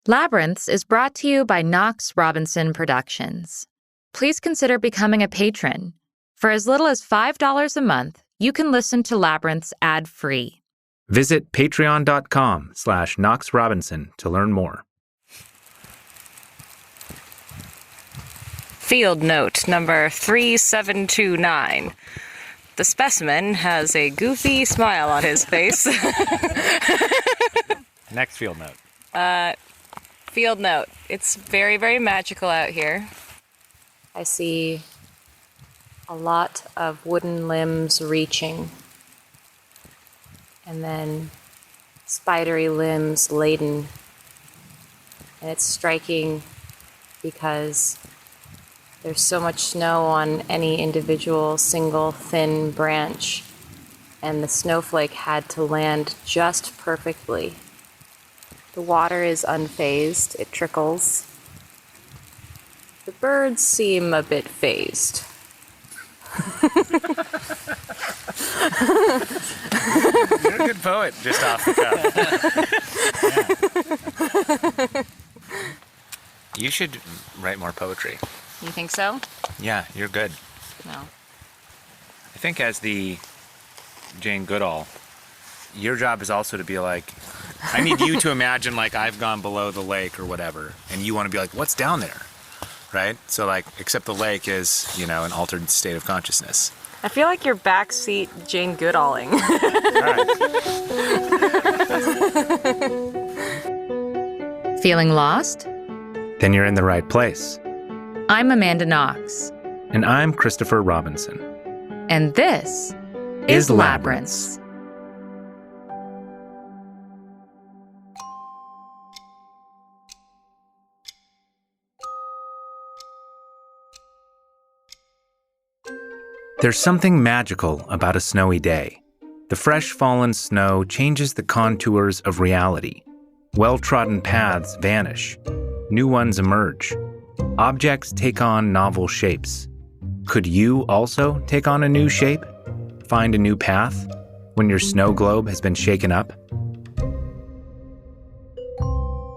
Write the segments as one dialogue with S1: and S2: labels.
S1: Labyrinths is brought to you by Knox Robinson Productions. Please consider becoming a patron. For as little as $5 a month, you can listen to Labyrinths ad-free.
S2: Visit patreon.com/Knox Robinson to learn more.
S3: Field note number 3729. The specimen has a goofy smile on his face.
S2: Next field note.
S3: Field note. It's very, very magical out here. I see a lot of wooden limbs reaching, and then spidery limbs laden. And it's striking because there's so much snow on any individual single thin branch, and the snowflake had to land just perfectly. The water is unfazed, it trickles. The birds seem a bit phased.
S2: You're a good poet, just off the cuff. Yeah. You should write more poetry.
S3: You think so?
S2: Yeah, you're good.
S3: No.
S2: I think as the Jane Goodall, your job is also to be like, I need you to imagine like I've gone below the lake or whatever, and you want to be like, what's down there? Right? So like, except the lake is, an altered state of consciousness.
S3: I feel like you're backseat Jane Goodalling.
S2: All right.
S1: Feeling lost?
S2: Then you're in the right place.
S1: I'm Amanda Knox.
S2: And I'm Christopher Robinson.
S1: And this is Labyrinths.
S2: There's something magical about a snowy day. The fresh fallen snow changes the contours of reality. Well-trodden paths vanish. New ones emerge. Objects take on novel shapes. Could you also take on a new shape? Find a new path when your snow globe has been shaken up?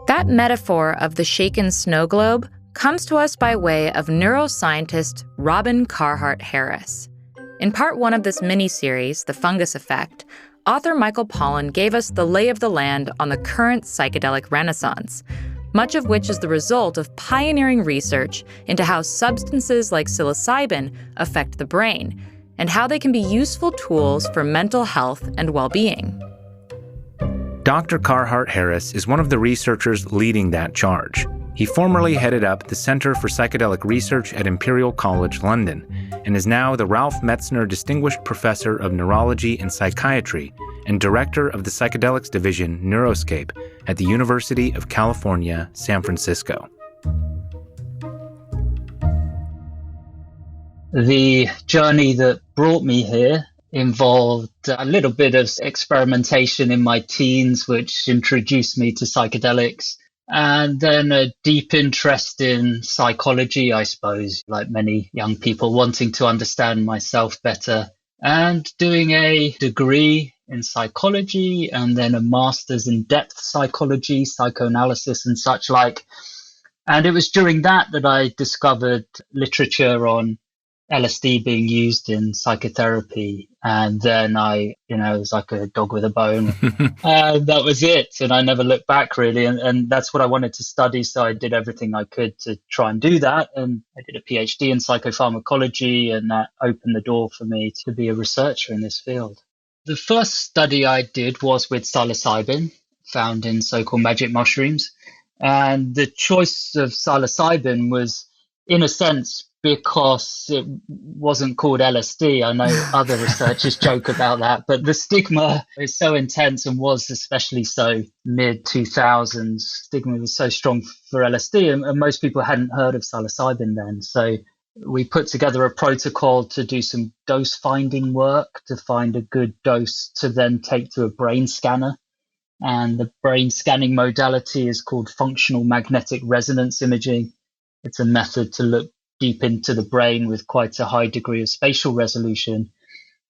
S1: That metaphor of the shaken snow globe comes to us by way of neuroscientist Robin Carhart-Harris. In part one of this miniseries, The Fungus Effect, author Michael Pollan gave us the lay of the land on the current psychedelic renaissance, much of which is the result of pioneering research into how substances like psilocybin affect the brain and how they can be useful tools for mental health and well-being.
S2: Dr. Carhart-Harris is one of the researchers leading that charge. He formerly headed up the Center for Psychedelic Research at Imperial College London and is now the Ralph Metzner Distinguished Professor of Neurology and Psychiatry and Director of the Psychedelics Division Neuroscape at the University of California, San Francisco.
S4: The journey that brought me here involved a little bit of experimentation in my teens, which introduced me to psychedelics. And then a deep interest in psychology, I suppose, like many young people, wanting to understand myself better, and doing a degree in psychology and then a master's in depth psychology, psychoanalysis and such like. And it was during that I discovered literature on LSD being used in psychotherapy. And then it was like a dog with a bone. And that was it. And I never looked back really. And that's what I wanted to study. So I did everything I could to try and do that. And I did a PhD in psychopharmacology, and that opened the door for me to be a researcher in this field. The first study I did was with psilocybin, found in so-called magic mushrooms. And the choice of psilocybin was, in a sense, because it wasn't called LSD. I know other researchers joke about that, but the stigma is so intense and was especially so mid-2000s. Stigma was so strong for LSD, and most people hadn't heard of psilocybin then. So we put together a protocol to do some dose finding work to find a good dose to then take to a brain scanner. And the brain scanning modality is called functional magnetic resonance imaging. It's a method to look deep into the brain with quite a high degree of spatial resolution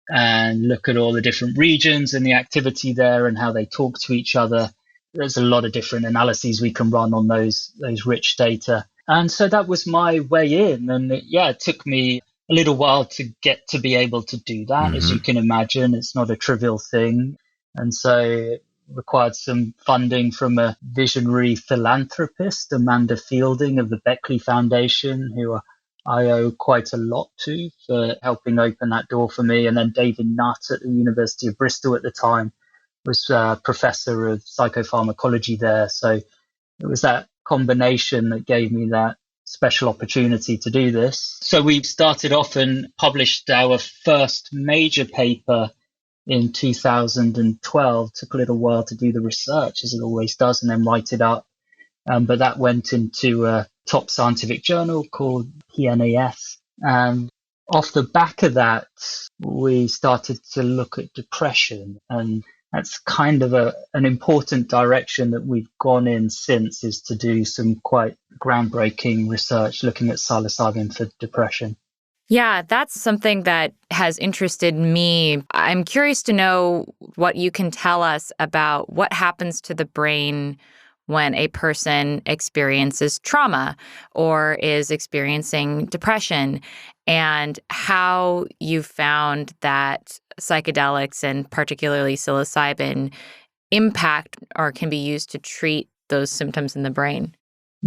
S4: and look at all the different regions and the activity there and how they talk to each other there's a lot of different analyses we can run on those rich data. And so that was my way in. And it took me a little while to get to be able to do that. As you can imagine, it's not a trivial thing. And so it required some funding from a visionary philanthropist, Amanda Fielding of the Beckley Foundation, who I owe quite a lot to for helping open that door for me. And then David Nutt at the University of Bristol at the time was a professor of psychopharmacology there. So it was that combination that gave me that special opportunity to do this. So we started off and published our first major paper in 2012. Took a little while to do the research, as it always does, and then write it up. But that went into a top scientific journal called PNAS. And off the back of that, we started to look at depression. And that's kind of an important direction that we've gone in since, is to do some quite groundbreaking research looking at psilocybin for depression.
S1: Yeah, that's something that has interested me. I'm curious to know what you can tell us about what happens to the brain when a person experiences trauma or is experiencing depression, and how you found that psychedelics, and particularly psilocybin, impact or can be used to treat those symptoms in the brain.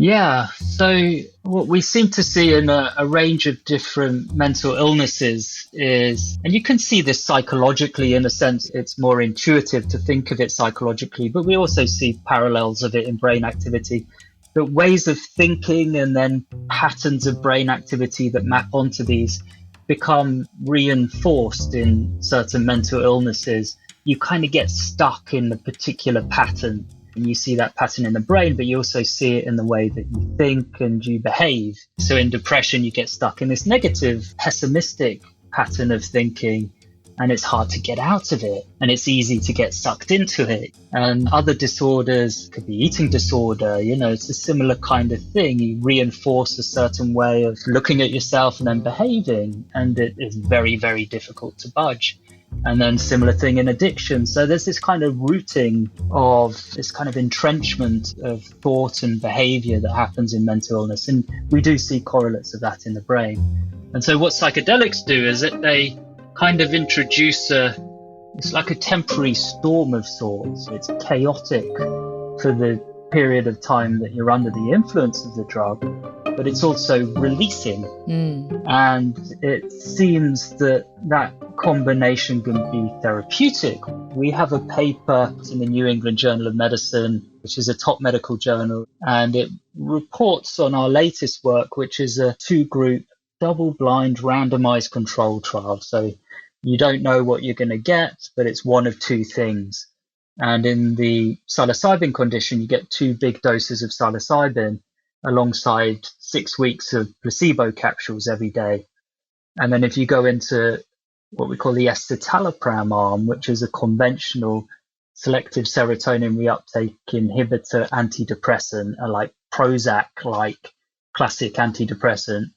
S4: Yeah, so what we seem to see in a range of different mental illnesses is, and you can see this psychologically in a sense, it's more intuitive to think of it psychologically, but we also see parallels of it in brain activity. But ways of thinking and then patterns of brain activity that map onto these become reinforced in certain mental illnesses. You kind of get stuck in the particular pattern. And you see that pattern in the brain, but you also see it in the way that you think and you behave. So in depression, you get stuck in this negative, pessimistic pattern of thinking, and it's hard to get out of it. And it's easy to get sucked into it. And other disorders could be eating disorder. It's a similar kind of thing. You reinforce a certain way of looking at yourself and then behaving, and it is very, very difficult to budge. And then similar thing in addiction. So there's this kind of rooting of this kind of entrenchment of thought and behavior that happens in mental illness. And we do see correlates of that in the brain. And so what psychedelics do is that they kind of introduce it's like a temporary storm of sorts. It's chaotic for the period of time that you're under the influence of the drug, but it's also releasing. And it seems that combination can be therapeutic. We have a paper in the New England Journal of Medicine, which is a top medical journal, and it reports on our latest work, which is a 2-group double-blind randomized control trial. So you don't know what you're going to get, but it's one of two things. And in the psilocybin condition, you get 2 big doses of psilocybin alongside 6 weeks of placebo capsules every day. And then if you go into what we call the escitalopram arm, which is a conventional selective serotonin reuptake inhibitor antidepressant, like Prozac-like classic antidepressant,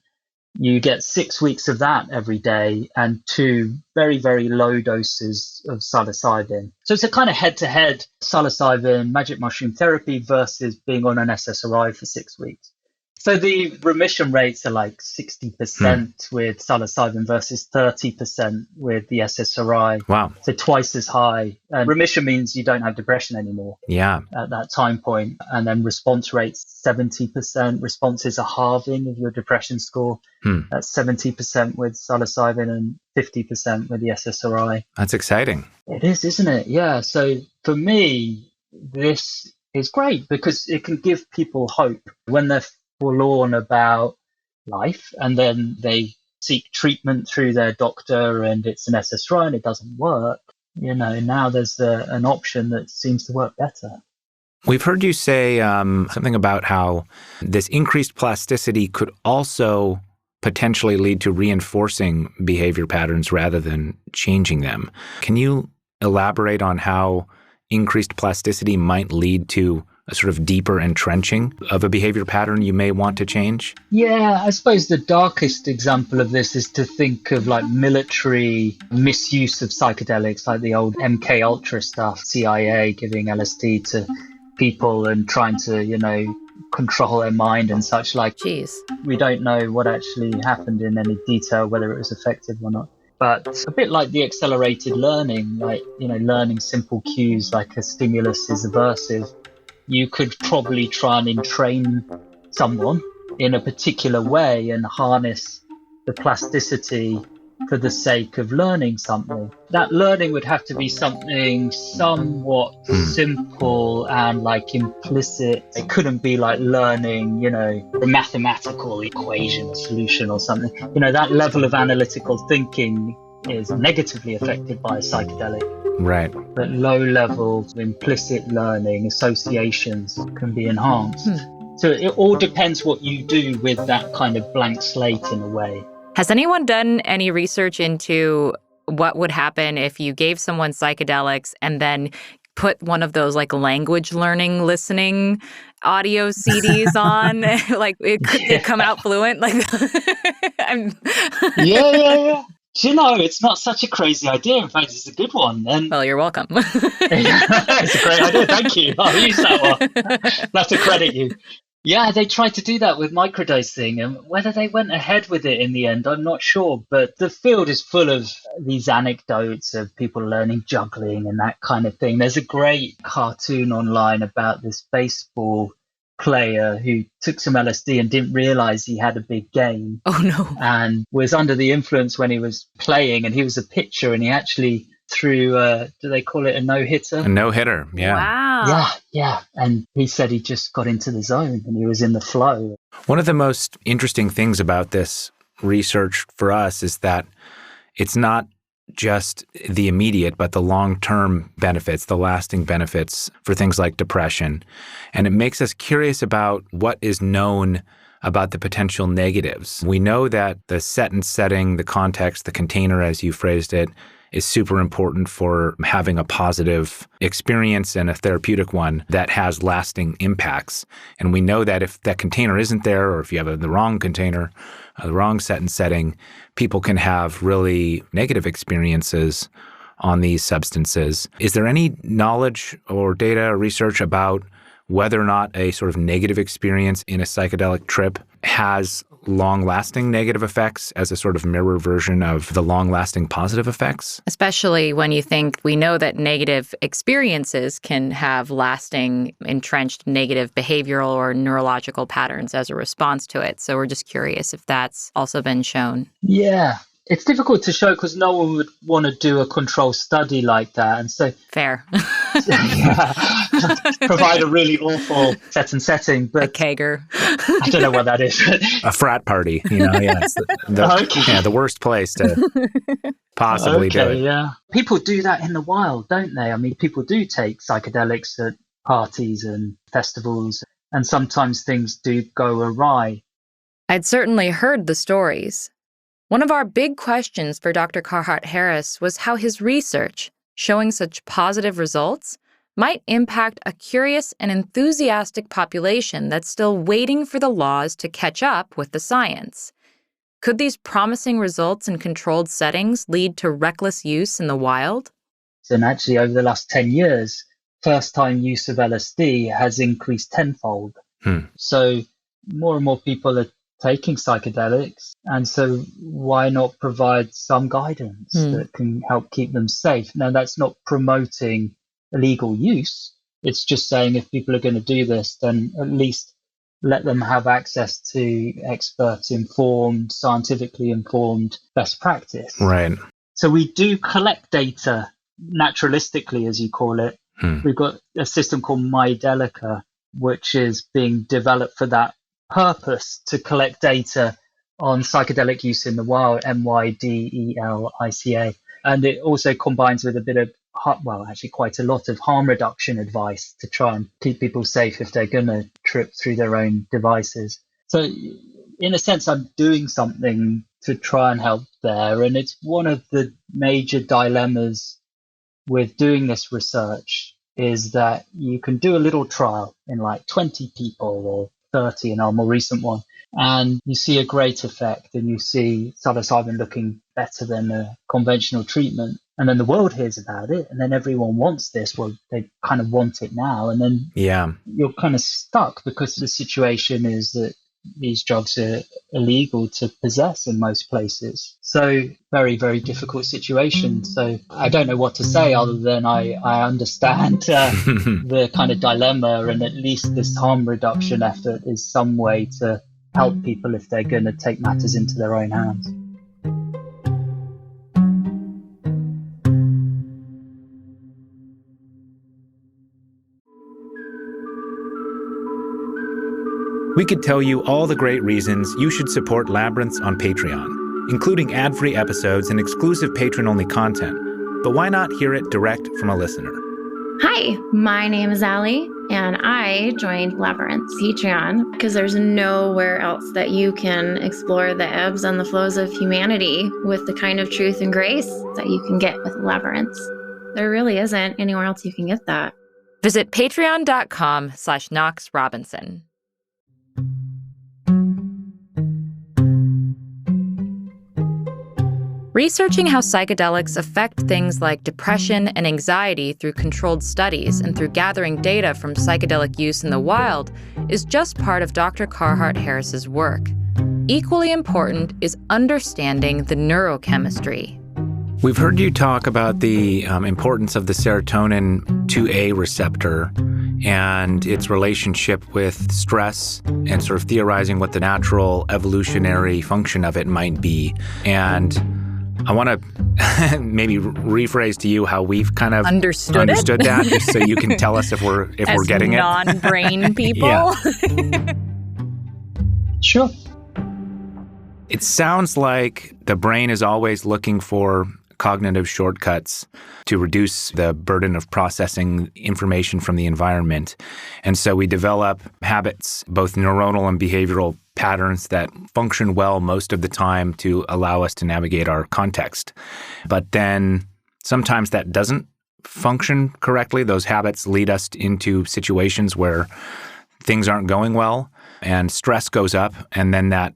S4: you get 6 weeks of that every day and 2 very, very low doses of psilocybin. So it's a kind of head-to-head psilocybin magic mushroom therapy versus being on an SSRI for 6 weeks. So the remission rates are like 60% with psilocybin versus 30% with the SSRI.
S2: Wow.
S4: So twice as high. And remission means you don't have depression anymore.
S2: Yeah.
S4: At that time point. And then response rates 70%. Response is a halving of your depression score. That's 70% with psilocybin and 50% with the SSRI.
S2: That's exciting.
S4: It is, isn't it? Yeah. So for me, this is great because it can give people hope when they're forlorn about life and then they seek treatment through their doctor and it's an SSRI and it doesn't work. Now there's an option that seems to work better.
S2: We've heard you say something about how this increased plasticity could also potentially lead to reinforcing behavior patterns rather than changing them. Can you elaborate on how increased plasticity might lead to a sort of deeper entrenching of a behavior pattern you may want to change?
S4: Yeah, I suppose the darkest example of this is to think of like military misuse of psychedelics, like the old MK Ultra stuff, CIA giving LSD to people and trying to, control their mind and such like.
S1: Jeez.
S4: We don't know what actually happened in any detail, whether it was effective or not. But a bit like the accelerated learning, like, learning simple cues like a stimulus is aversive, you could probably try and entrain someone in a particular way and harness the plasticity for the sake of learning something. That learning would have to be something somewhat simple and like implicit. It couldn't be like learning, a mathematical equation or solution or something. That level of analytical thinking is negatively affected by a psychedelic.
S2: Right.
S4: But low level implicit learning, associations can be enhanced. So it all depends what you do with that kind of blank slate in a way.
S1: Has anyone done any research into what would happen if you gave someone psychedelics and then put one of those like language learning listening audio CDs on? Like could they come out fluent? Like
S4: Yeah. Do you know, it's not such a crazy idea. In fact, it's a good one. And
S1: well, you're welcome.
S4: It's a great idea. Thank you. I'll use that one. I'll have to credit you. Yeah, they tried to do that with microdosing, and whether they went ahead with it in the end, I'm not sure. But the field is full of these anecdotes of people learning juggling and that kind of thing. There's a great cartoon online about this baseball player who took some LSD and didn't realize he had a big game.
S1: Oh, no.
S4: And was under the influence when he was playing, and he was a pitcher, and he actually threw, do they call it a no-hitter?
S2: A no-hitter, yeah.
S1: Wow.
S4: Yeah. And he said he just got into the zone and he was in the flow.
S2: One of the most interesting things about this research for us is that it's not just the immediate, but the long-term benefits, the lasting benefits for things like depression. And it makes us curious about what is known about the potential negatives. We know that the set and setting, the context, the container, as you phrased it, is super important for having a positive experience and a therapeutic one that has lasting impacts. And we know that if that container isn't there, or if you have the wrong container, the wrong set and setting, people can have really negative experiences on these substances. Is there any knowledge or data or research about whether or not a sort of negative experience in a psychedelic trip has long-lasting negative effects as a sort of mirror version of the long-lasting positive effects?
S1: Especially when you think we know that negative experiences can have lasting, entrenched negative behavioral or neurological patterns as a response to it. So we're just curious if that's also been shown.
S4: Yeah. It's difficult to show because no one would want to do a control study like that. And so
S1: fair.
S4: Provide a really awful set and setting. But
S1: a kegger.
S4: I don't know what that is.
S2: A frat party, it's the worst place to possibly do it.
S4: Yeah. People do that in the wild, don't they? I mean, people do take psychedelics at parties and festivals, and sometimes things do go awry.
S1: I'd certainly heard the stories. One of our big questions for Dr. Carhart-Harris was how his research, showing such positive results, might impact a curious and enthusiastic population that's still waiting for the laws to catch up with the science. Could these promising results in controlled settings lead to reckless use in the wild?
S4: And actually, over the last 10 years, first-time use of LSD has increased tenfold. So more and more people are taking psychedelics, and so why not provide some guidance that can help keep them safe? Now, that's not promoting illegal use. It's just saying if people are going to do this, then at least let them have access to expert-informed, scientifically informed best practice.
S2: Right.
S4: So we do collect data naturalistically, as you call it. We've got a system called Mydelica, which is being developed for that purpose, to collect data on psychedelic use in the wild, Mydelica. And it also combines with a bit of, actually quite a lot of harm reduction advice to try and keep people safe if they're going to trip through their own devices. So in a sense, I'm doing something to try and help there. And it's one of the major dilemmas with doing this research is that you can do a little trial in like 20 people or 30 in our more recent one, and you see a great effect and you see psilocybin looking better than a conventional treatment. And then the world hears about it, and then everyone wants this. Well, they kind of want it now. And then you're kind of stuck because the situation is that these drugs are illegal to possess in most places. So very, very difficult situation. So I don't know what to say other than I understand the kind of dilemma, and at least this harm reduction effort is some way to help people if they're going to take matters into their own hands.
S2: We could tell you all the great reasons you should support Labyrinths on Patreon, including ad-free episodes and exclusive patron-only content. But why not hear it direct from a listener?
S5: Hi, my name is Allie, and I joined Labyrinth's Patreon because there's nowhere else that you can explore the ebbs and the flows of humanity with the kind of truth and grace that you can get with Labyrinths. There really isn't anywhere else you can get that.
S1: Visit patreon.com/Knox Robinson. Researching how psychedelics affect things like depression and anxiety through controlled studies and through gathering data from psychedelic use in the wild is just part of Dr. Carhart-Harris's work. Equally important is understanding the neurochemistry.
S2: We've heard you talk about the importance of the serotonin 2A receptor and its relationship with stress and sort of theorizing what the natural evolutionary function of it might be. And I want to maybe rephrase to you how we've kind of understood that, just so you can tell us if we're getting it.
S1: As non-brain people.
S2: Yeah.
S4: Sure.
S2: It sounds like the brain is always looking for cognitive shortcuts to reduce the burden of processing information from the environment. And so we develop habits, both neuronal and behavioral patterns that function well most of the time to allow us to navigate our context. But then sometimes that doesn't function correctly. Those habits lead us into situations where things aren't going well and stress goes up, and then that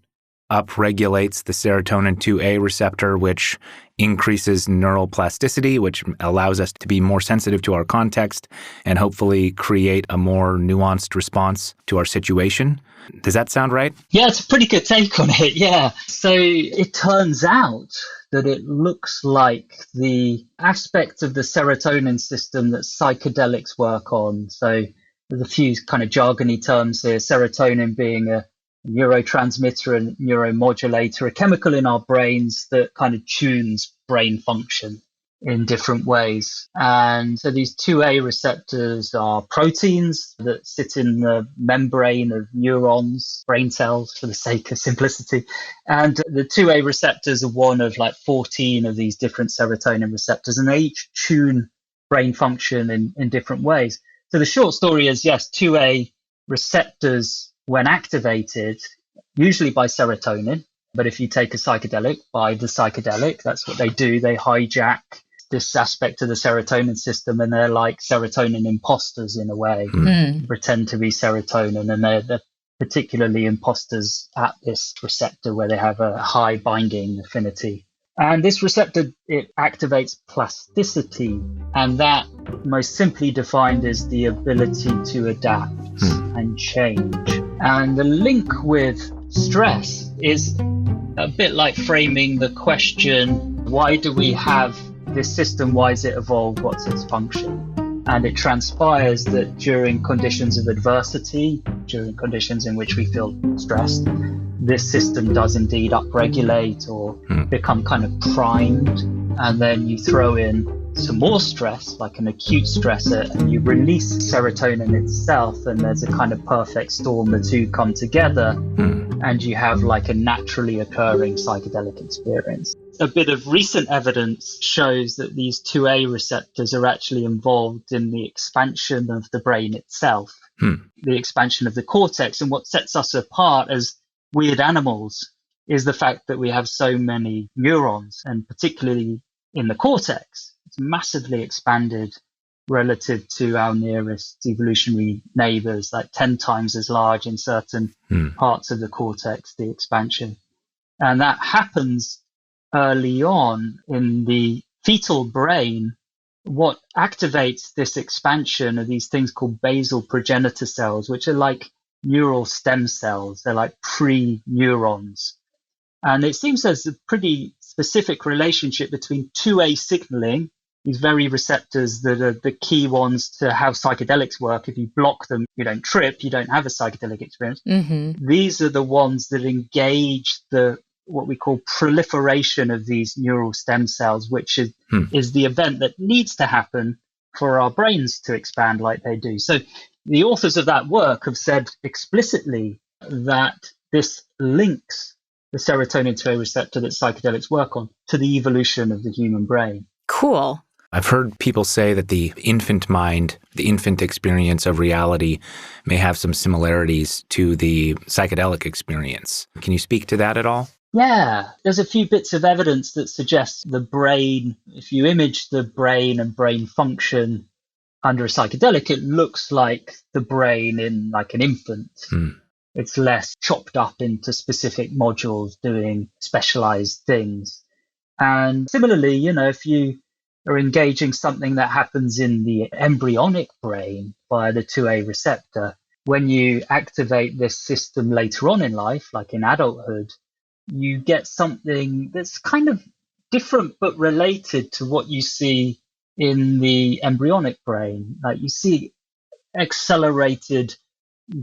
S2: upregulates the serotonin 2A receptor, which increases neural plasticity, which allows us to be more sensitive to our context and hopefully create a more nuanced response to our situation. Does that sound right?
S4: Yeah, it's a pretty good take on it, yeah. So it turns out that it looks like the aspect of the serotonin system that psychedelics work on. So there's a few kind of jargony terms here, serotonin being a neurotransmitter and neuromodulator, a chemical in our brains that kind of tunes brain function in different ways. And so these 2A receptors are proteins that sit in the membrane of neurons, brain cells for the sake of simplicity. And the 2A receptors are one of like 14 of these different serotonin receptors, and they each tune brain function in different ways. So the short story is, yes, 2A receptors, when activated, usually by serotonin, but if you take a psychedelic, by the psychedelic, that's what they do. They hijack this aspect of the serotonin system, and they're like serotonin imposters in a way, pretend to be serotonin, and they're particularly imposters at this receptor where they have a high binding affinity. And this receptor, it activates plasticity, and that, most simply defined, is the ability to adapt and change. And the link with stress is a bit like framing the question, why do we have this system? Why is it evolved? What's its function? And it transpires that during conditions of adversity, during conditions in which we feel stressed, this system does indeed upregulate or become kind of primed. And then you throw in some more stress, like an acute stressor, and you release serotonin itself, and there's a kind of perfect storm. The two come together, and you have like a naturally occurring psychedelic experience. A bit of recent evidence shows that these 2A receptors are actually involved in the expansion of the brain itself, the expansion of the cortex. And what sets us apart as weird animals is the fact that we have so many neurons, and particularly in the cortex. It's massively expanded relative to our nearest evolutionary neighbors, like 10 times as large in certain parts of the cortex, the expansion. And that happens early on in the fetal brain, what activates this expansion are these things called basal progenitor cells, which are like neural stem cells. They're like pre-neurons. And it seems there's a pretty specific relationship between 2A signaling, these very receptors that are the key ones to how psychedelics work. If you block them, you don't trip, you don't have a psychedelic experience.
S1: Mm-hmm.
S4: These are the ones that engage what we call proliferation of these neural stem cells, which is the event that needs to happen for our brains to expand like they do. So the authors of that work have said explicitly that this links the serotonin 2A receptor that psychedelics work on to the evolution of the human brain.
S1: Cool.
S2: I've heard people say that the infant mind, the infant experience of reality, may have some similarities to the psychedelic experience. Can you speak to that at all?
S4: Yeah, there's a few bits of evidence that suggest the brain, if you image the brain and brain function under a psychedelic, it looks like the brain in like an infant. It's less chopped up into specific modules doing specialized things. And similarly, if you are engaging something that happens in the embryonic brain via the 2A receptor, when you activate this system later on in life, like in adulthood, you get something that's kind of different but related to what you see in the embryonic brain. Like you see accelerated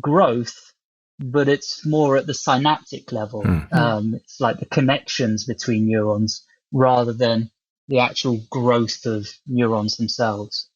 S4: growth, but it's more at the synaptic level. It's like the connections between neurons rather than the actual growth of neurons themselves.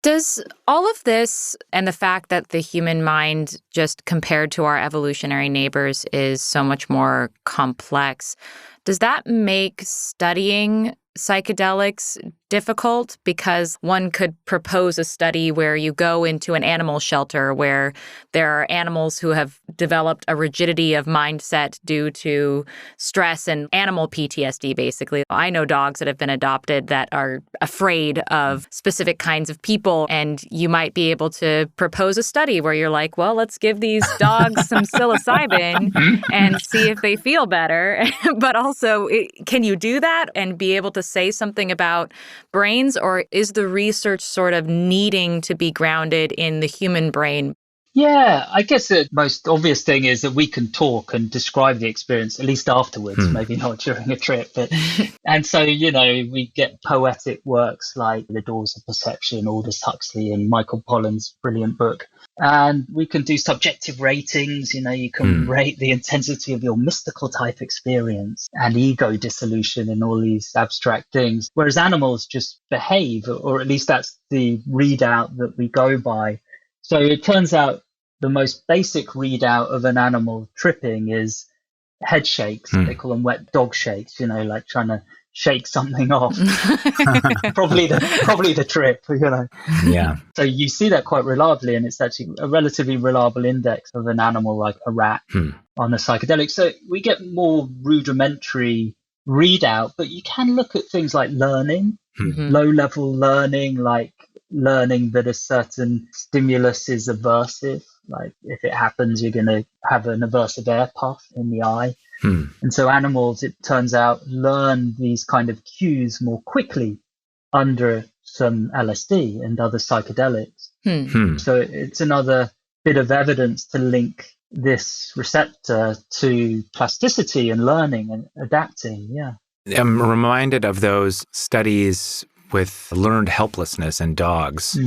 S1: Does all of this and the fact that the human mind, just compared to our evolutionary neighbors, is so much more complex, does that make studying psychedelics difficult? Because one could propose a study where you go into an animal shelter where there are animals who have developed a rigidity of mindset due to stress and animal PTSD, basically. I know dogs that have been adopted that are afraid of specific kinds of people, and you might be able to propose a study where you're like, well, let's give these dogs some psilocybin and see if they feel better. But also, can you do that and be able to say something about brains, or is the research sort of needing to be grounded in the human brain?
S4: Yeah, I guess the most obvious thing is that we can talk and describe the experience, at least afterwards, maybe not during a trip. And so, we get poetic works like The Doors of Perception, Aldous Huxley and Michael Pollan's brilliant book. And we can do subjective ratings. You can rate the intensity of your mystical type experience and ego dissolution and all these abstract things. Whereas animals just behave, or at least that's the readout that we go by. So it turns out the most basic readout of an animal tripping is head shakes. They call them wet dog shakes, like trying to shake something off. probably the trip,
S2: Yeah.
S4: So you see that quite reliably, and it's actually a relatively reliable index of an animal like a rat on a psychedelic. So we get more rudimentary readout, but you can look at things like learning, low-level learning, like learning that a certain stimulus is aversive. Like if it happens, you're going to have an aversive air puff in the eye. And so animals, it turns out, learn these kind of cues more quickly under some LSD and other psychedelics. So it's another bit of evidence to link this receptor to plasticity and learning and adapting. Yeah.
S2: I'm reminded of those studies with learned helplessness in dogs.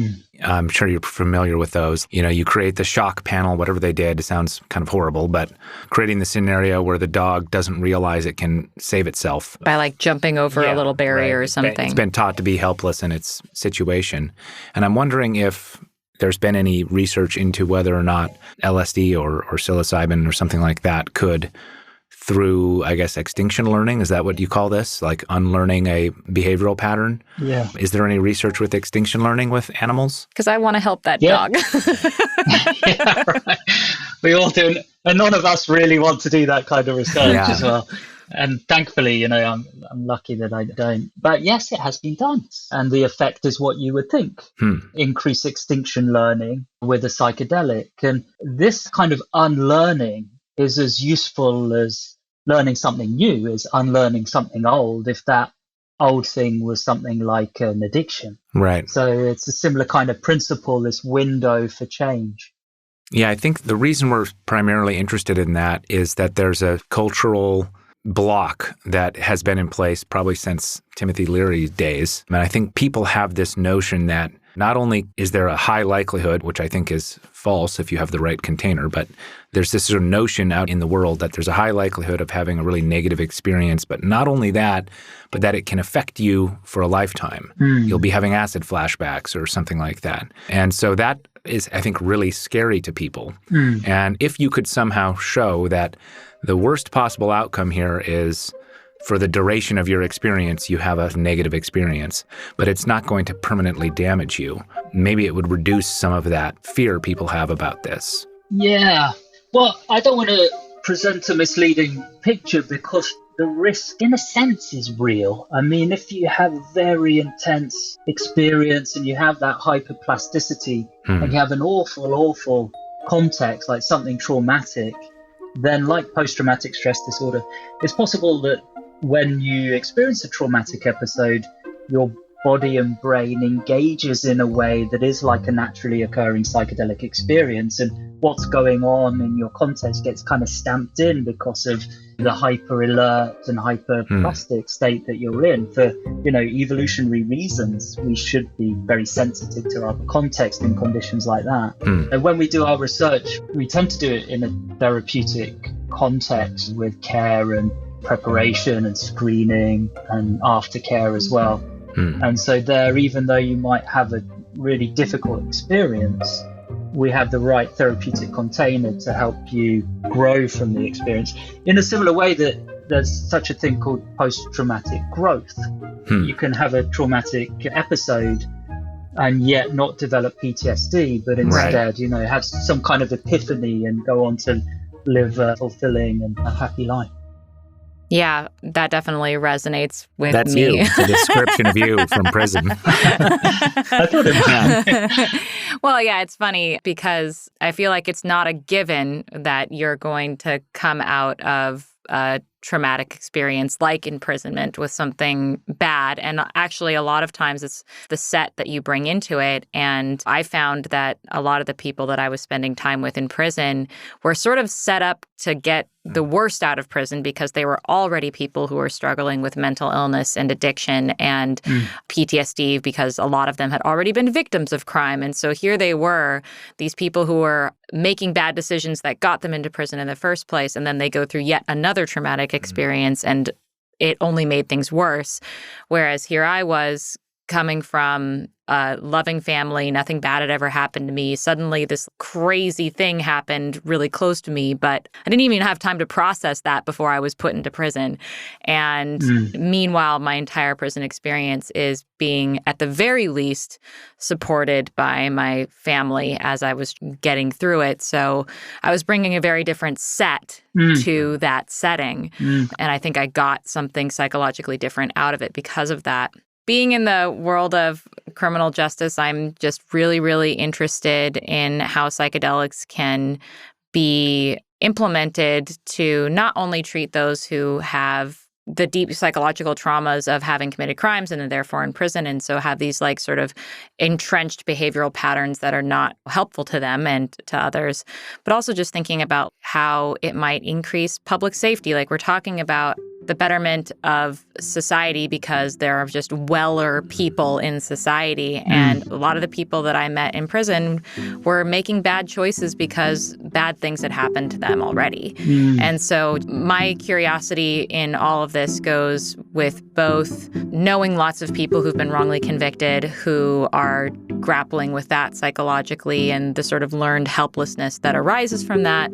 S2: I'm sure you're familiar with those. You create the shock panel, whatever they did. It sounds kind of horrible, but creating the scenario where the dog doesn't realize it can save itself.
S1: By like jumping over a little barrier or something.
S2: It's been taught to be helpless in its situation. And I'm wondering if there's been any research into whether or not LSD or psilocybin or something like that could, through, I guess, extinction learning, is that what you call this? Like unlearning a behavioral pattern?
S4: Yeah.
S2: Is there any research with extinction learning with animals?
S1: Because I want to help that dog.
S4: Yeah, right. We all do. And none of us really want to do that kind of research as well. And thankfully, I'm lucky that I don't. But yes, it has been done. And the effect is what you would think. Increase extinction learning with a psychedelic. And this kind of unlearning is as useful as learning something new, as unlearning something old, if that old thing was something like an addiction.
S2: Right.
S4: So it's a similar kind of principle, this window for change.
S2: Yeah, I think the reason we're primarily interested in that is that there's a cultural block that has been in place probably since Timothy Leary's days. And I think people have this notion that not only is there a high likelihood, which I think is false if you have the right container, but there's this sort of notion out in the world that there's a high likelihood of having a really negative experience. But not only that, but that it can affect you for a lifetime. You'll be having acid flashbacks or something like that. And so that is, I think, really scary to people. And if you could somehow show that the worst possible outcome here is for the duration of your experience, you have a negative experience, but it's not going to permanently damage you. Maybe it would reduce some of that fear people have about this.
S4: Yeah. Well, I don't want to present a misleading picture because the risk, in a sense, is real. I mean, if you have a very intense experience and you have that hyperplasticity and you have an awful context, like something traumatic, then like post-traumatic stress disorder, it's possible that when you experience a traumatic episode, your body and brain engages in a way that is like a naturally occurring psychedelic experience, and what's going on in your context gets kind of stamped in because of the hyper alert and hyperplastic state that you're in. For evolutionary reasons, we should be very sensitive to our context in conditions like that. And when we do our research, we tend to do it in a therapeutic context with care and preparation and screening and aftercare as well. And so there, even though you might have a really difficult experience, we have the right therapeutic container to help you grow from the experience. In a similar way that there's such a thing called post-traumatic growth. You can have a traumatic episode and yet not develop PTSD, but instead, have some kind of epiphany and go on to live a fulfilling and a happy life.
S1: Yeah, that definitely resonates with
S2: That's
S1: me.
S2: you, the description of you from prison.
S4: I thought it was.
S1: Well, yeah, it's funny because I feel like it's not a given that you're going to come out of a traumatic experience like imprisonment with something bad. And actually, a lot of times it's the set that you bring into it. And I found that a lot of the people that I was spending time with in prison were sort of set up to get the worst out of prison because they were already people who were struggling with mental illness and addiction and PTSD, because a lot of them had already been victims of crime. And so here they were, these people who were making bad decisions that got them into prison in the first place, and then they go through yet another traumatic experience, and it only made things worse. Whereas here I was coming from a loving family, nothing bad had ever happened to me. Suddenly this crazy thing happened really close to me, but I didn't even have time to process that before I was put into prison. And meanwhile, my entire prison experience is being, at the very least, supported by my family as I was getting through it. So I was bringing a very different set to that setting. And I think I got something psychologically different out of it because of that. Being in the world of criminal justice, I'm just really, really interested in how psychedelics can be implemented to not only treat those who have the deep psychological traumas of having committed crimes and are therefore in prison, and so have these like sort of entrenched behavioral patterns that are not helpful to them and to others, but also just thinking about how it might increase public safety. Like we're talking about the betterment of society because there are just weller people in society. And a lot of the people that I met in prison were making bad choices because bad things had happened to them already. And so my curiosity in all of this goes with both knowing lots of people who've been wrongly convicted who are grappling with that psychologically and the sort of learned helplessness that arises from that,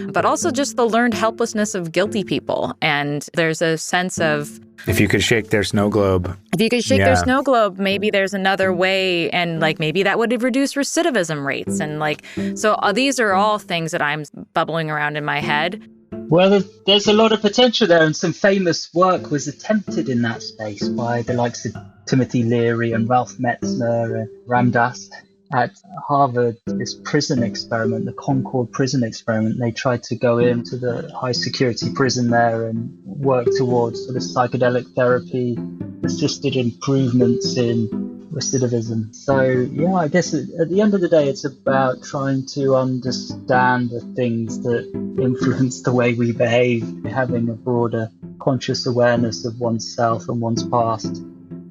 S1: but also just the learned helplessness of guilty people. And there's a sense of,
S2: if you could shake their snow globe.
S1: If you could shake their snow globe, maybe there's another way, and like maybe that would reduce recidivism rates. And like, so these are all things that I'm bubbling around in my head.
S4: Well, there's a lot of potential there, and some famous work was attempted in that space by the likes of Timothy Leary and Ralph Metzner and Ram Dass. At Harvard, this prison experiment, the Concord prison experiment, they tried to go into the high security prison there and work towards sort of psychedelic therapy, assisted improvements in recidivism. So, yeah, I guess at the end of the day, it's about trying to understand the things that influence the way we behave, having a broader conscious awareness of oneself and one's past.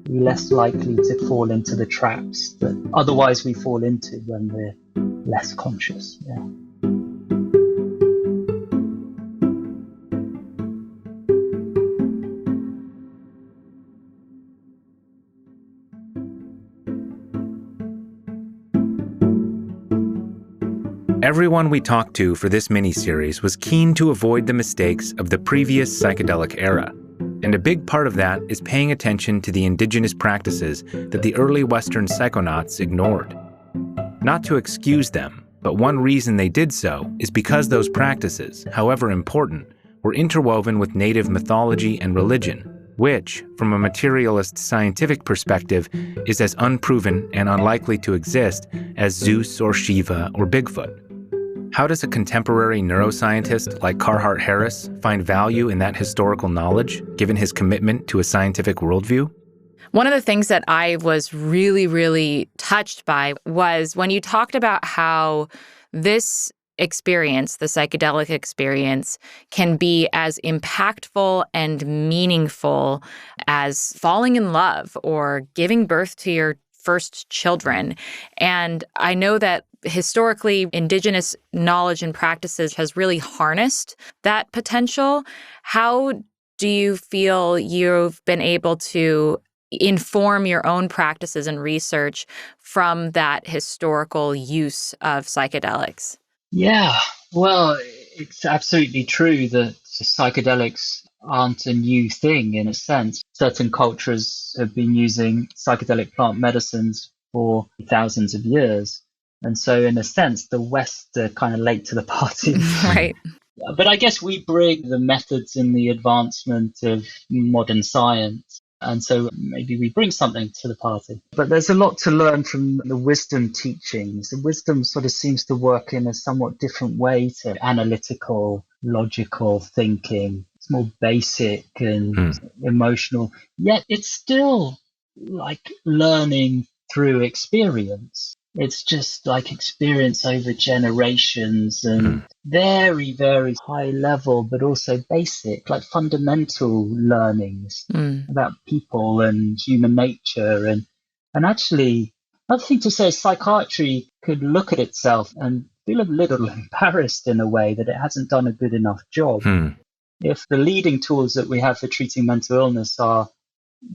S4: Be less likely to fall into the traps that otherwise we fall into when we're less conscious. Yeah.
S2: Everyone we talked to for this miniseries was keen to avoid the mistakes of the previous psychedelic era. And a big part of that is paying attention to the indigenous practices that the early Western psychonauts ignored. Not to excuse them, but one reason they did so is because those practices, however important, were interwoven with native mythology and religion, which, from a materialist scientific perspective, is as unproven and unlikely to exist as Zeus or Shiva or Bigfoot. How does a contemporary neuroscientist like Carhart-Harris find value in that historical knowledge, given his commitment to a scientific worldview?
S1: One of the things that I was really, really touched by was when you talked about how this experience, the psychedelic experience, can be as impactful and meaningful as falling in love or giving birth to your first children. And I know that historically, indigenous knowledge and practices has really harnessed that potential. How do you feel you've been able to inform your own practices and research from that historical use of psychedelics?
S4: Yeah, well, it's absolutely true that psychedelics aren't a new thing in a sense. Certain cultures have been using psychedelic plant medicines for thousands of years. And so in a sense, the West are kind of late to the party.
S1: Right.
S4: But I guess we bring the methods and the advancement of modern science. And so maybe we bring something to the party. But there's a lot to learn from the wisdom teachings. The wisdom sort of seems to work in a somewhat different way to analytical, logical thinking. It's more basic and emotional. Yet it's still like learning through experience. It's just like experience over generations and very, very high level, but also basic, like fundamental learnings about people and human nature. And actually, another thing to say is psychiatry could look at itself and feel a little embarrassed in a way that it hasn't done a good enough job. If the leading tools that we have for treating mental illness are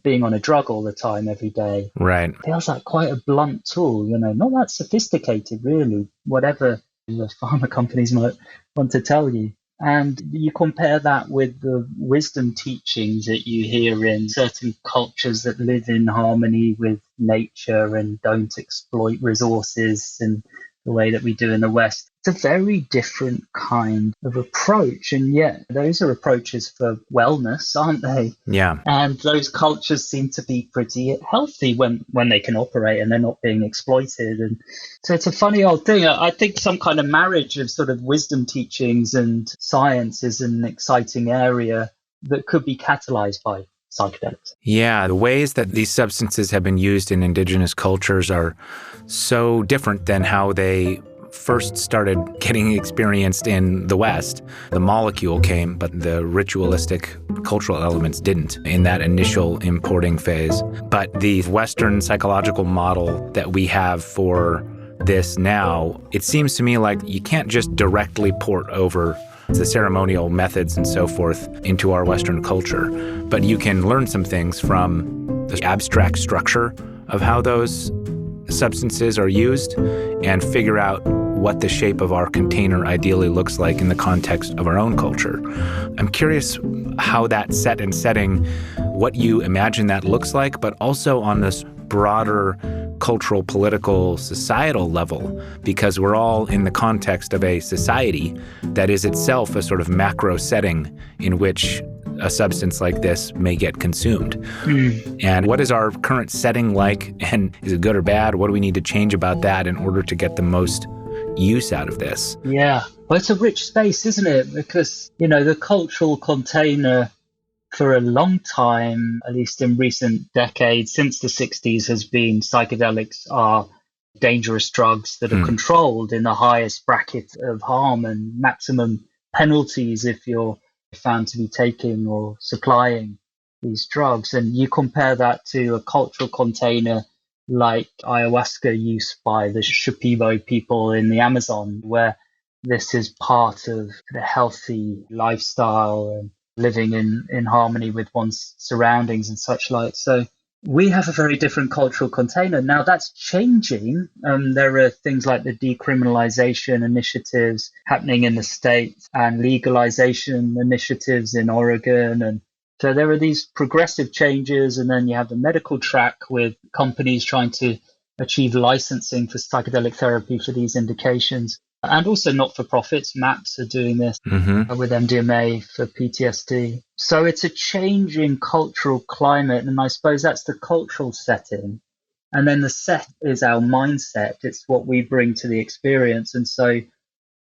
S4: being on a drug all the time, every day.
S2: Right.
S4: It feels like quite a blunt tool, not that sophisticated, really, whatever the pharma companies might want to tell you. And you compare that with the wisdom teachings that you hear in certain cultures that live in harmony with nature and don't exploit resources in the way that we do in the West. It's a very different kind of approach. And yet those are approaches for wellness, aren't they?
S2: Yeah.
S4: And those cultures seem to be pretty healthy when they can operate and they're not being exploited. And so it's a funny old thing. I think some kind of marriage of sort of wisdom teachings and science is an exciting area that could be catalyzed by psychedelics.
S2: Yeah, the ways that these substances have been used in indigenous cultures are so different than how they first started getting experienced in the West. The molecule came, but the ritualistic cultural elements didn't in that initial importing phase. But the Western psychological model that we have for this now, it seems to me like you can't just directly port over the ceremonial methods and so forth into our Western culture, but you can learn some things from the abstract structure of how those substances are used and figure out what the shape of our container ideally looks like in the context of our own culture. I'm curious how that set and setting, what you imagine that looks like, but also on this broader cultural, political, societal level, because we're all in the context of a society that is itself a sort of macro setting in which a substance like this may get consumed. And what is our current setting like? And is it good or bad? What do we need to change about that in order to get the most use out of this?
S4: Yeah, well, it's a rich space, isn't it? Because, the cultural container for a long time, at least in recent decades, since the 60s, has been psychedelics are dangerous drugs that are controlled in the highest bracket of harm and maximum penalties if you're found to be taking or supplying these drugs. And you compare that to a cultural container like ayahuasca use by the Shipibo people in the Amazon, where this is part of the healthy lifestyle and living in harmony with one's surroundings and such like. So we have a very different cultural container. Now that's changing. There are things like the decriminalization initiatives happening in the States and legalization initiatives in Oregon. And so there are these progressive changes. And then you have the medical track with companies trying to achieve licensing for psychedelic therapy for these indications. And also not-for-profits, MAPS are doing this with MDMA for PTSD. So it's a changing cultural climate, and I suppose that's the cultural setting. And then the set is our mindset. It's what we bring to the experience. And so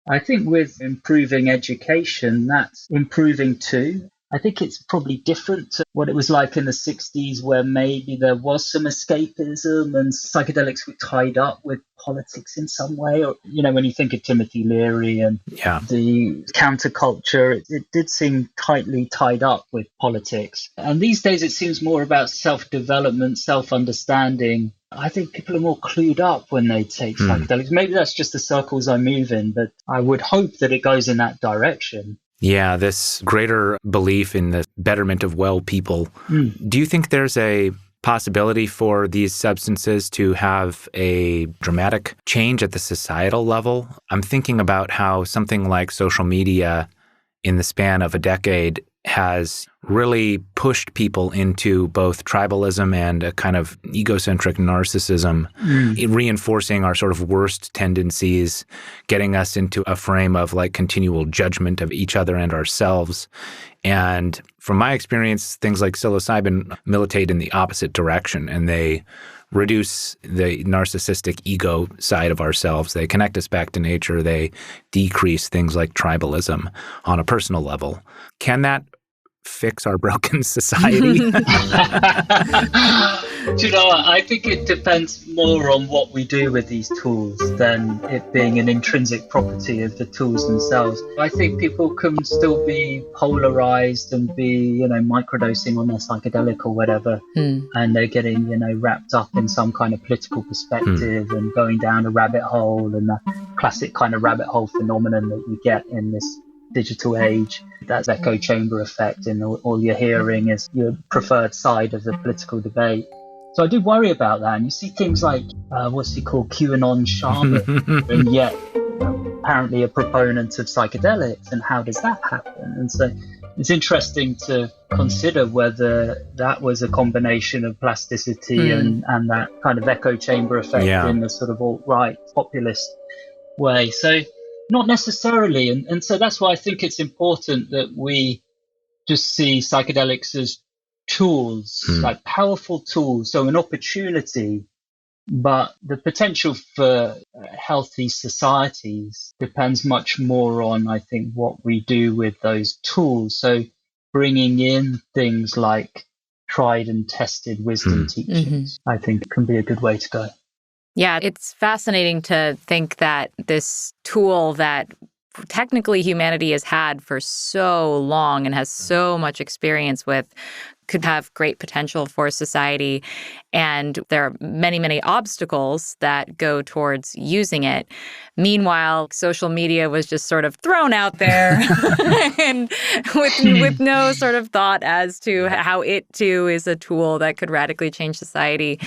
S4: I think with improving education, that's improving too. I think it's probably different to what it was like in the 60s, where maybe there was some escapism and psychedelics were tied up with politics in some way. Or, when you think of Timothy Leary and the counterculture, it did seem tightly tied up with politics. And these days it seems more about self-development, self-understanding. I think people are more clued up when they take psychedelics. Maybe that's just the circles I move in, but I would hope that it goes in that direction.
S2: Yeah, this greater belief in the betterment of well people. Do you think there's a possibility for these substances to have a dramatic change at the societal level? I'm thinking about how something like social media in the span of a decade has really pushed people into both tribalism and a kind of egocentric narcissism, reinforcing our sort of worst tendencies, getting us into a frame of like continual judgment of each other and ourselves. And from my experience, things like psilocybin militate in the opposite direction, and they reduce the narcissistic ego side of ourselves. They connect us back to nature. They decrease things like tribalism on a personal level. Can that fix our broken society?
S4: Do you know what? I think it depends more on what we do with these tools than it being an intrinsic property of the tools themselves. I think people can still be polarized and be, microdosing on their psychedelic or whatever, and they're getting, wrapped up in some kind of political perspective and going down a rabbit hole, and the classic kind of rabbit hole phenomenon that you get in this digital age. That echo chamber effect, and all you're hearing is your preferred side of the political debate. So I do worry about that. And you see things like, what's he called, QAnon shaman, and yet apparently a proponent of psychedelics. And how does that happen? And so it's interesting to consider whether that was a combination of plasticity and that kind of echo chamber effect in the sort of alt-right populist way. So not necessarily. And so that's why I think it's important that we just see psychedelics as tools, like powerful tools. So an opportunity, but the potential for healthy societies depends much more on, I think, what we do with those tools. So bringing in things like tried and tested wisdom teachings, I think can be a good way to go.
S1: Yeah, it's fascinating to think that this tool that technically humanity has had for so long and has so much experience with could have great potential for society. And there are many, many obstacles that go towards using it. Meanwhile, social media was just sort of thrown out there and with no sort of thought as to how it too is a tool that could radically change society.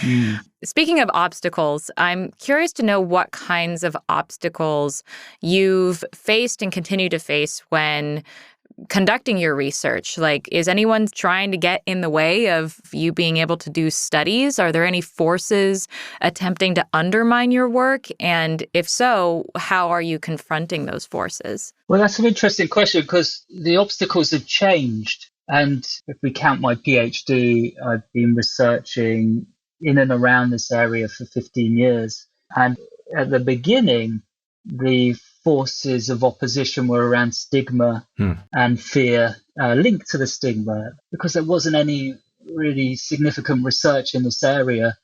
S1: Speaking of obstacles, I'm curious to know what kinds of obstacles you've faced and continue to face when conducting your research. Like, is anyone trying to get in the way of you being able to do studies? Are there any forces attempting to undermine your work? And if so, how are you confronting those forces?
S4: Well, that's an interesting question, because the obstacles have changed. And if we count my PhD, I've been researching in and around this area for 15 years. And at the beginning, the forces of opposition were around stigma and fear linked to the stigma, because there wasn't any really significant research in this area.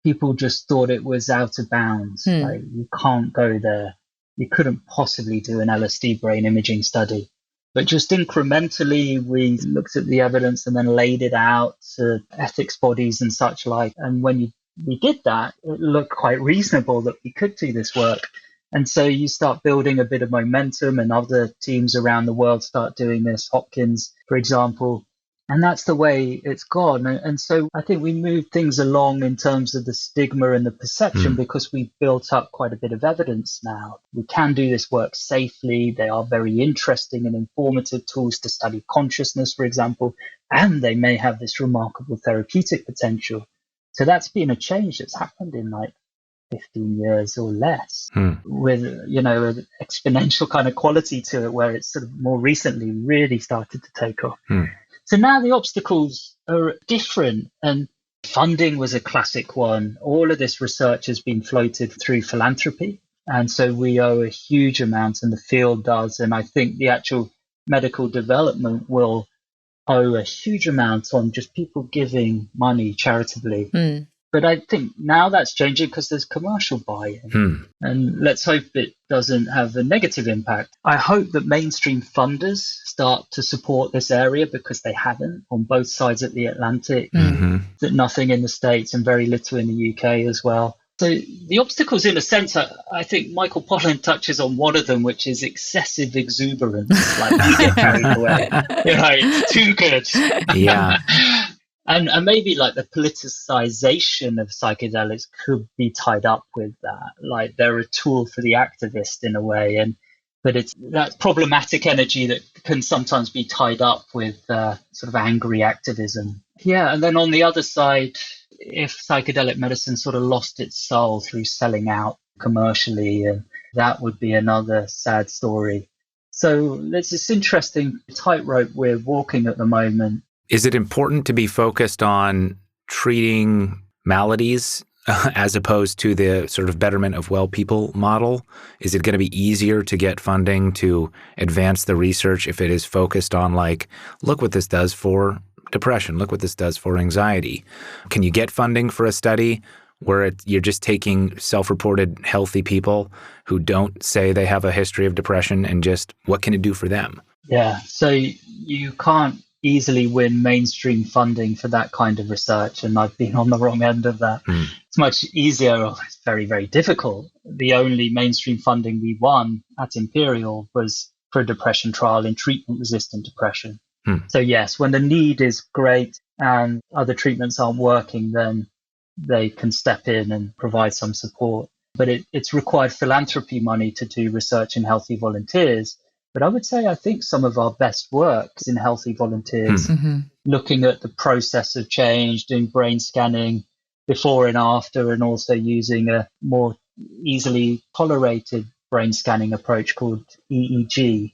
S4: People just thought it was out of bounds. Like, you can't go there. You couldn't possibly do an LSD brain imaging study. But just incrementally, we looked at the evidence and then laid it out to ethics bodies and such like. And when we did that, it looked quite reasonable that we could do this work. And so you start building a bit of momentum, and other teams around the world start doing this, Hopkins, for example. And that's the way it's gone. And so I think we moved things along in terms of the stigma and the perception because we've built up quite a bit of evidence now. We can do this work safely. They are very interesting and informative tools to study consciousness, for example, and they may have this remarkable therapeutic potential. So that's been a change that's happened in like 15 years or less with, an exponential kind of quality to it, where it's sort of more recently really started to take off. So now the obstacles are different, and funding was a classic one. All of this research has been floated through philanthropy. And so we owe a huge amount, and the field does. And I think the actual medical development will owe a huge amount on just people giving money charitably. But I think now that's changing because there's commercial buy-in. And let's hope it doesn't have a negative impact. I hope that mainstream funders start to support this area, because they haven't on both sides of the Atlantic. That nothing in the States and very little in the UK as well. So the obstacles, in a sense, I think Michael Pollan touches on one of them, which is excessive exuberance. Like, you get carried away. It's too good.
S2: Yeah.
S4: And maybe like the politicization of psychedelics could be tied up with that. Like, they're a tool for the activist in a way, but it's that problematic energy that can sometimes be tied up with sort of angry activism. Yeah, and then on the other side, if psychedelic medicine sort of lost its soul through selling out commercially, that would be another sad story. So there's this interesting tightrope we're walking at the moment.
S2: Is it important to be focused on treating maladies as opposed to the sort of betterment of well people model? Is it going to be easier to get funding to advance the research if it is focused on, like, look what this does for depression, look what this does for anxiety? Can you get funding for a study where you're just taking self-reported healthy people who don't say they have a history of depression, and just what can it do for them?
S4: Yeah, so you can't easily win mainstream funding for that kind of research, and I've been on the wrong end of that. It's much easier, or it's very, very difficult. The only mainstream funding we won at Imperial was for a depression trial in treatment-resistant depression. So yes, when the need is great and other treatments aren't working, then they can step in and provide some support. But it's required philanthropy money to do research in healthy volunteers. But I would say I think some of our best work is in healthy volunteers, looking at the process of change, doing brain scanning before and after, and also using a more easily tolerated brain scanning approach called EEG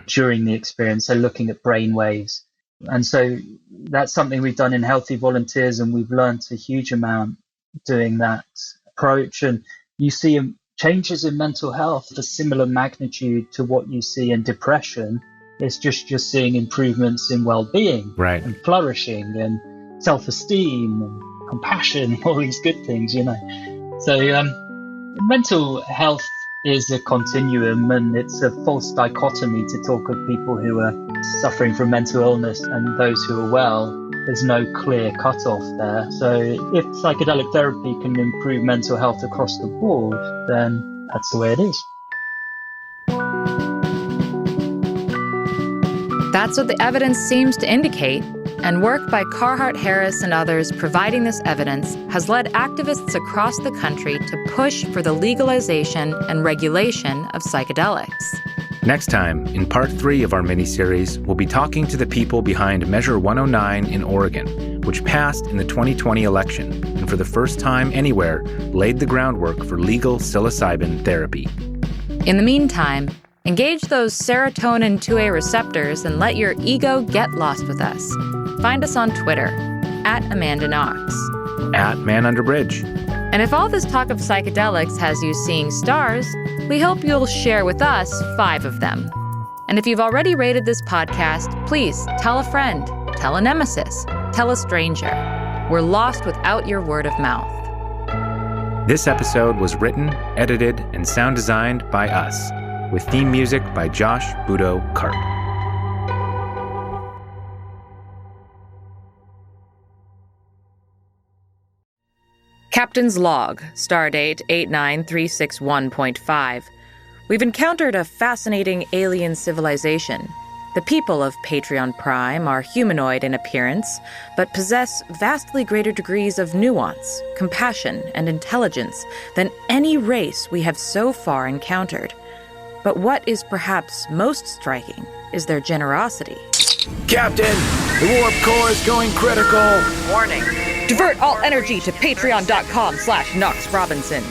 S4: during the experience, so looking at brain waves. And so that's something we've done in healthy volunteers, and we've learned a huge amount doing that approach. And you see changes in mental health of a similar magnitude to what you see in depression. It's just you're seeing improvements in well-being,
S2: right,
S4: and flourishing and self-esteem and compassion, all these good things, So mental health is a continuum, and it's a false dichotomy to talk of people who are suffering from mental illness and those who are well. There's no clear cutoff there. So if psychedelic therapy can improve mental health across the board, then that's the way it is.
S1: That's what the evidence seems to indicate, and work by Carhart-Harris and others providing this evidence has led activists across the country to push for the legalization and regulation of psychedelics.
S2: Next time, in part 3 of our miniseries, we'll be talking to the people behind Measure 109 in Oregon, which passed in the 2020 election, and for the first time anywhere, laid the groundwork for legal psilocybin therapy.
S1: In the meantime, Engage those serotonin 2A receptors and let your ego get lost with us. Find us on Twitter, @AmandaKnox.
S2: @ManUnderBridge.
S1: And if all this talk of psychedelics has you seeing stars, we hope you'll share with us 5 of them. And if you've already rated this podcast, please tell a friend, tell a nemesis, tell a stranger. We're lost without your word of mouth.
S2: This episode was written, edited, and sound designed by us, with theme music by Josh Budo Karp.
S1: Captain's Log, Stardate 89361.5. We've encountered a fascinating alien civilization. The people of Patreon Prime are humanoid in appearance, but possess vastly greater degrees of nuance, compassion, and intelligence than any race we have so far encountered. But what is perhaps most striking is their generosity.
S6: Captain, the warp core is going critical.
S1: Warning. Divert all energy to patreon.com/Knox Robinson.